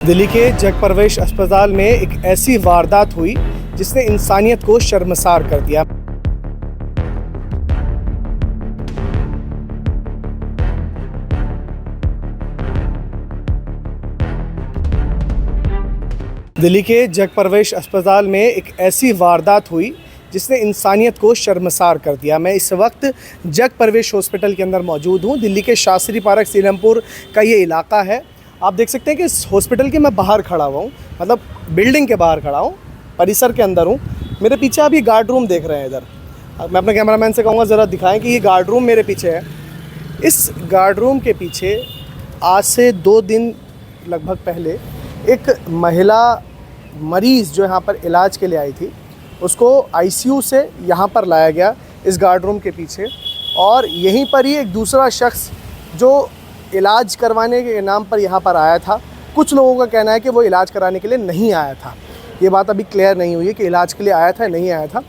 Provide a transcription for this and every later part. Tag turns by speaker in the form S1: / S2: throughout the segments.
S1: दिल्ली के जग परवेश अस्पताल में एक ऐसी वारदात हुई जिसने इंसानियत को शर्मसार कर दिया। दिल्ली के जग परवेश अस्पताल में एक ऐसी वारदात हुई जिसने इंसानियत को शर्मसार कर दिया। मैं इस वक्त जग परवेश हॉस्पिटल के अंदर मौजूद हूँ। दिल्ली के शास्त्री पार्क सीलमपुर का ये इलाका है। आप देख सकते हैं कि इस हॉस्पिटल के मैं बाहर खड़ा हुआ हूँ, मतलब बिल्डिंग के बाहर खड़ा हूँ, परिसर के अंदर हूँ। मेरे पीछे अभी गार्ड रूम देख रहे हैं। इधर मैं अपने कैमरामैन से कहूँगा ज़रा दिखाएं कि ये गार्ड रूम मेरे पीछे है। इस गार्ड रूम के पीछे आज से 2 दिन लगभग पहले एक महिला मरीज़ जो यहाँ पर इलाज के लिए आई थी, उसको आईसीयू से यहाँ पर लाया गया इस गार्ड रूम के पीछे। और यहीं पर ही एक दूसरा शख्स जो इलाज करवाने के नाम पर यहाँ पर आया था। कुछ लोगों का कहना है कि वो इलाज कराने के लिए नहीं आया था। ये बात अभी क्लियर नहीं हुई है कि इलाज के लिए आया था या नहीं आया था।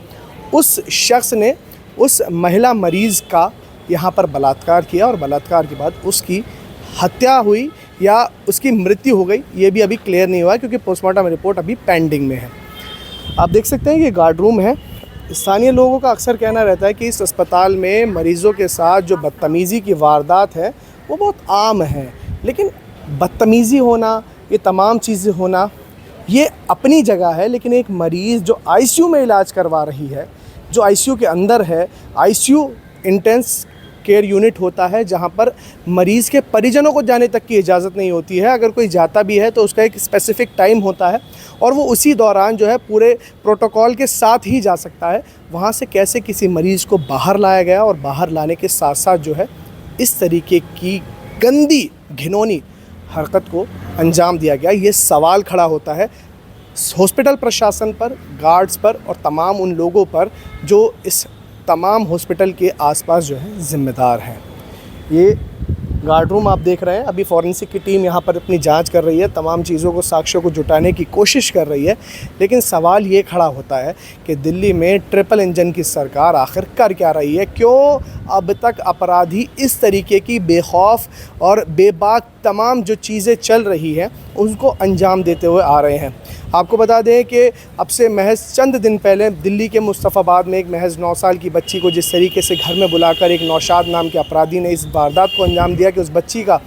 S1: उस शख्स ने उस महिला मरीज़ का यहाँ पर बलात्कार किया और बलात्कार के बाद उसकी हत्या हुई या उसकी मृत्यु हो गई, ये भी अभी क्लियर नहीं हुआ है क्योंकि पोस्टमार्टम रिपोर्ट अभी पेंडिंग में है। आप देख सकते हैं कि गार्ड रूम है। स्थानीय लोगों का अक्सर कहना रहता है कि इस अस्पताल में मरीज़ों के साथ जो बदतमीज़ी की वारदात है वो बहुत आम है, लेकिन बदतमीज़ी होना, ये तमाम चीज़ें होना, ये अपनी जगह है। लेकिन एक मरीज़ जो आईसीयू में इलाज करवा रही है, जो आईसीयू के अंदर है, आईसीयू इंटेंस केयर यूनिट होता है जहाँ पर मरीज़ के परिजनों को जाने तक की इजाज़त नहीं होती है। अगर कोई जाता भी है तो उसका एक स्पेसिफ़िक टाइम होता है और वो उसी दौरान जो है पूरे प्रोटोकॉल के साथ ही जा सकता है। वहाँ से कैसे किसी मरीज़ को बाहर लाया गया और बाहर लाने के साथ साथ जो है इस तरीके की गंदी घिनौनी हरकत को अंजाम दिया गया, ये सवाल खड़ा होता है हॉस्पिटल प्रशासन पर, गार्ड्स पर और तमाम उन लोगों पर जो इस तमाम हॉस्पिटल के आसपास जो है ज़िम्मेदार हैं। ये गार्ड रूम आप देख रहे हैं। अभी फॉरेंसिक की टीम यहाँ पर अपनी जांच कर रही है, तमाम चीज़ों को, साक्ष्यों को जुटाने की कोशिश कर रही है। लेकिन सवाल ये खड़ा होता है कि दिल्ली में ट्रिपल इंजन की सरकार आखिर कर क्या रही है? क्यों अब तक अपराधी इस तरीके की बेखौफ और बेबाक तमाम जो चीज़ें चल रही हैं उनको अंजाम देते हुए आ रहे हैं? आपको बता दें कि अब से महज चंद दिन पहले दिल्ली के मुस्तफ़ाबाद में एक महज 9 साल की बच्ची को जिस तरीके से घर में बुलाकर एक नौशाद नाम के अपराधी ने इस वारदात को अंजाम दिया कि उस बच्ची का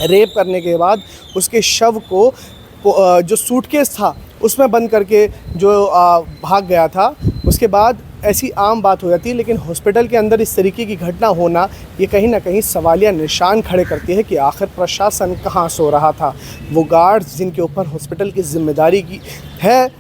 S1: रेप करने के बाद उसके शव को जो सूटकेस था उसमें बंद करके जो भाग गया था, उसके बाद ऐसी आम बात हो जाती है। लेकिन हॉस्पिटल के अंदर इस तरीके की घटना होना ये कहीं ना कहीं सवालिया निशान खड़े करती है कि आखिर प्रशासन कहाँ सो रहा था। वो गार्ड्स जिनके ऊपर हॉस्पिटल की जिम्मेदारी की है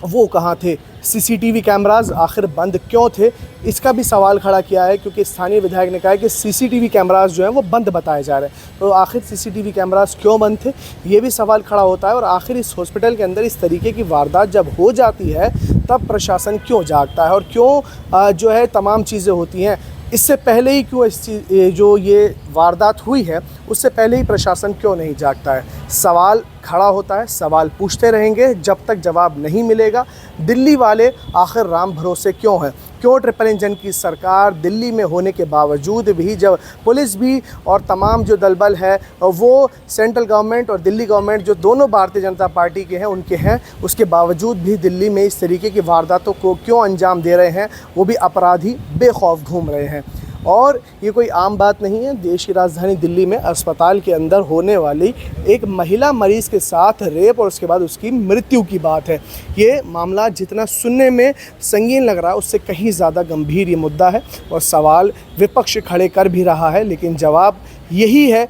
S1: वो कहाँ थे? सीसीटीवी कैमरास आखिर बंद क्यों थे? इसका भी सवाल खड़ा किया है क्योंकि स्थानीय विधायक ने कहा है कि सीसीटीवी कैमरास जो हैं वो बंद बताए जा रहे हैं। तो आखिर सीसीटीवी कैमरास क्यों बंद थे, ये भी सवाल खड़ा होता है। और आखिर इस हॉस्पिटल के अंदर इस तरीके की वारदात जब हो जाती है तब प्रशासन क्यों जागता है और क्यों जो है तमाम चीज़ें होती हैं? इससे पहले ही क्यों इस चीज़ जो ये वारदात हुई है उससे पहले ही प्रशासन क्यों नहीं जागता है? सवाल खड़ा होता है, सवाल पूछते रहेंगे जब तक जवाब नहीं मिलेगा। दिल्ली वाले आखिर राम भरोसे क्यों हैं? क्यों ट्रिपल इंजन की सरकार दिल्ली में होने के बावजूद भी, जब पुलिस भी और तमाम जो दलबल है वो सेंट्रल गवर्नमेंट और दिल्ली गवर्नमेंट जो दोनों भारतीय जनता पार्टी के हैं उनके हैं, उसके बावजूद भी दिल्ली में इस तरीके की वारदातों को क्यों अंजाम दे रहे हैं? वो भी अपराधी बेखौफ घूम रहे हैं। और ये कोई आम बात नहीं है। देश की राजधानी दिल्ली में अस्पताल के अंदर होने वाली एक महिला मरीज़ के साथ रेप और उसके बाद उसकी मृत्यु की बात है। ये मामला जितना सुनने में संगीन लग रहा है उससे कहीं ज़्यादा गंभीर ये मुद्दा है और सवाल विपक्ष खड़े कर भी रहा है। लेकिन जवाब यही है,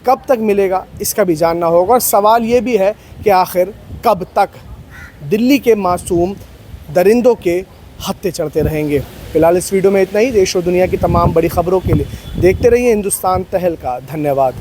S1: कब तक मिलेगा इसका भी जानना होगा। और सवाल ये भी है कि आखिर कब तक दिल्ली के मासूम दरिंदों के हत्थे चढ़ते रहेंगे। फिलहाल इस वीडियो में इतना ही। देश और दुनिया की तमाम बड़ी खबरों के लिए देखते रहिए हिंदुस्तान तहलका। धन्यवाद।